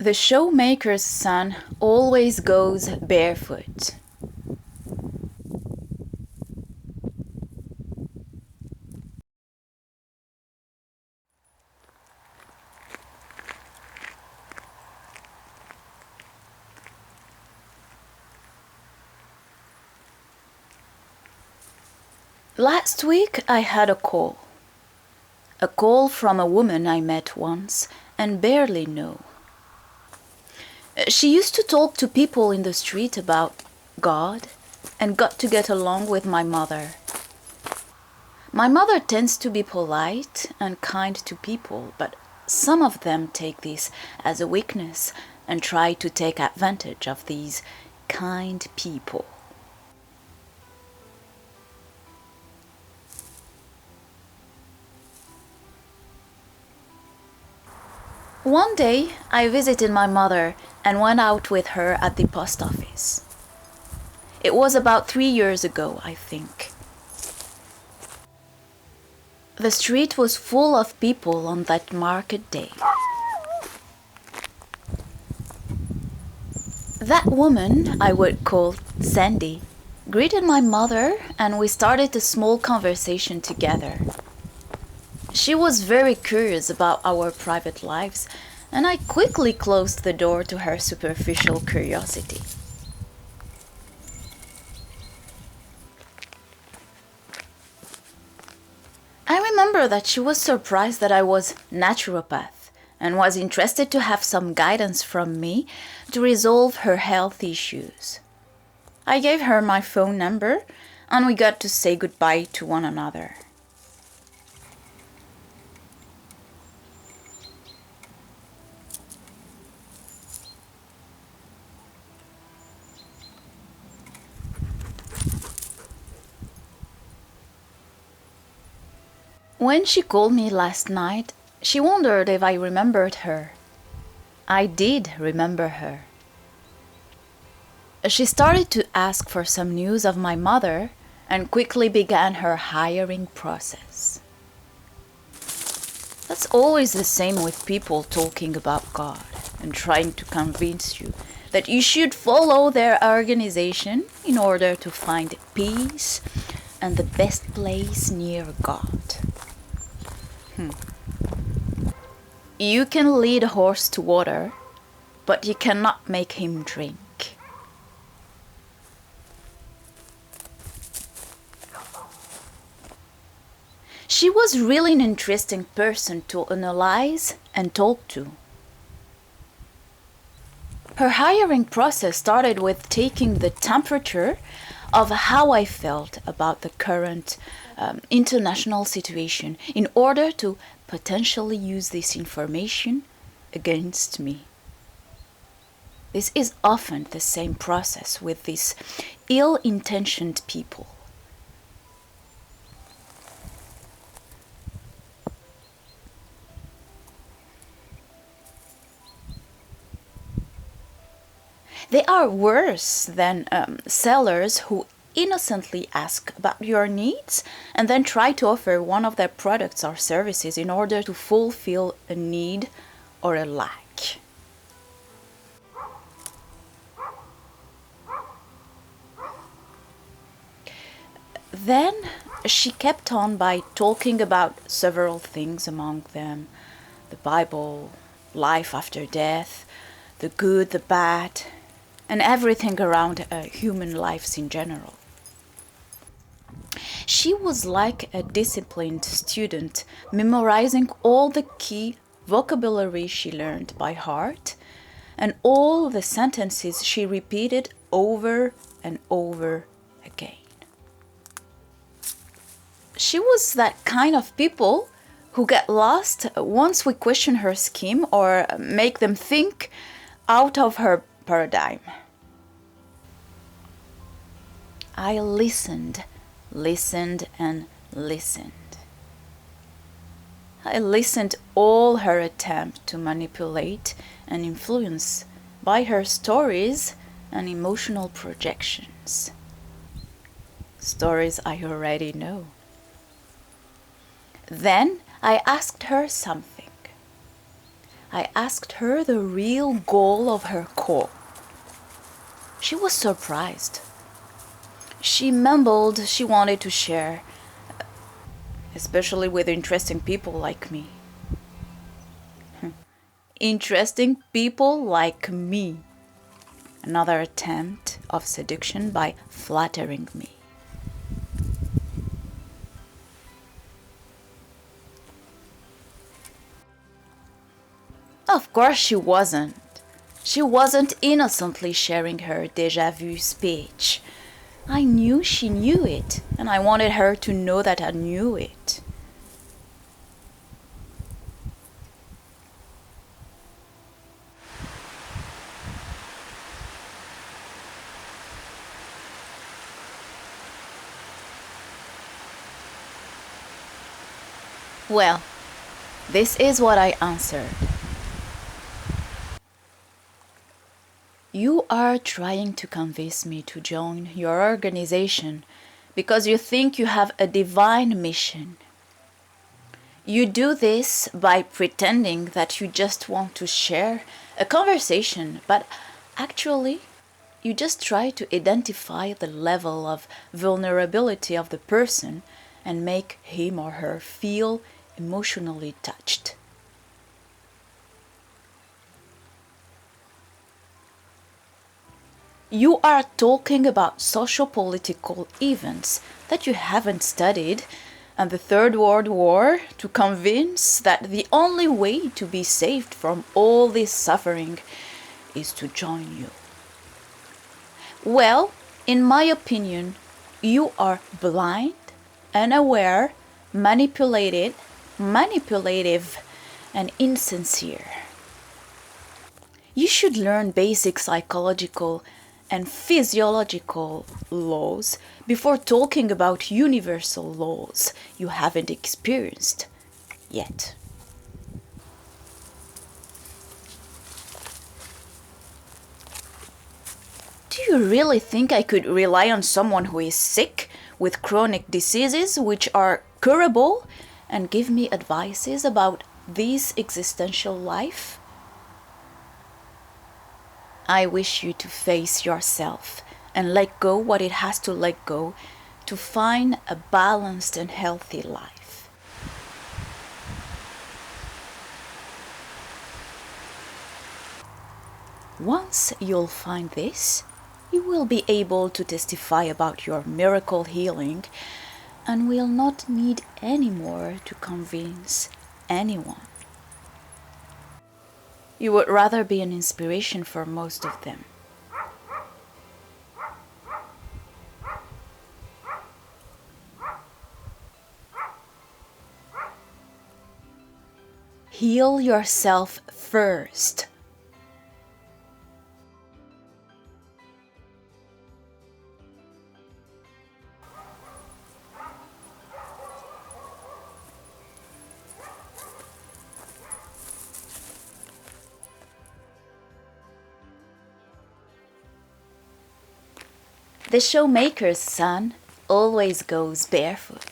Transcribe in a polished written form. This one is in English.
The shoemaker's son always goes barefoot. Last week I had a call. A call from a woman I met once and barely know. She used to talk to people in the street about God and got to get along with my mother. My mother tends to be polite and kind to people, but some of them take this as a weakness and try to take advantage of these kind people. One day, I visited my mother and went out with her at the post office. It was about 3 years ago, I think. The street was full of people on that market day. That woman, I would call Sandy, greeted my mother and we started a small conversation together. She was very curious about our private lives, and I quickly closed the door to her superficial curiosity. I remember that she was surprised that I was naturopath and was interested to have some guidance from me to resolve her health issues. I gave her my phone number and we got to say goodbye to one another. When she called me last night, she wondered if I remembered her. I did remember her. She started to ask for some news of my mother and quickly began her hiring process. That's always the same with people talking about God and trying to convince you that you should follow their organization in order to find peace and the best place near God. You can lead a horse to water, but you cannot make him drink. She was really an interesting person to analyze and talk to. Her hiring process started with taking the temperature of how I felt about the current international situation in order to potentially use this information against me. This is often the same process with these ill-intentioned people. They are worse than sellers who innocently ask about your needs and then try to offer one of their products or services in order to fulfill a need or a lack. Then she kept on by talking about several things, among them the Bible, life after death, the good, the bad, and everything around human lives in general. She was like a disciplined student, memorizing all the key vocabulary she learned by heart and all the sentences she repeated over and over again. She was that kind of people who get lost once we question her scheme or make them think out of her paradigm. I listened and listened. I listened all her attempt to manipulate and influence by her stories and emotional projections. Stories I already know. Then I asked her something. I asked her the real goal of her call. She was surprised. She mumbled she wanted to share, especially with interesting people like me. Interesting people like me. Another attempt of seduction by flattering me. Of course she wasn't. She wasn't innocently sharing her déjà vu speech. I knew she knew it, and I wanted her to know that I knew it. Well, this is what I answered. You are trying to convince me to join your organization because you think you have a divine mission. You do this by pretending that you just want to share a conversation, but actually, you just try to identify the level of vulnerability of the person and make him or her feel emotionally touched. You are talking about socio-political events that you haven't studied and the Third World War to convince that the only way to be saved from all this suffering is to join you. Well, in my opinion, you are blind, unaware, manipulative, and insincere. You should learn basic psychological and physiological laws before talking about universal laws you haven't experienced yet. Do you really think I could rely on someone who is sick with chronic diseases which are curable and give me advices about this existential life? I wish you to face yourself and let go what it has to let go to find a balanced and healthy life. Once you'll find this, you will be able to testify about your miracle healing and will not need any more to convince anyone. You would rather be an inspiration for most of them. Heal yourself first. The shoemaker's son always goes barefoot.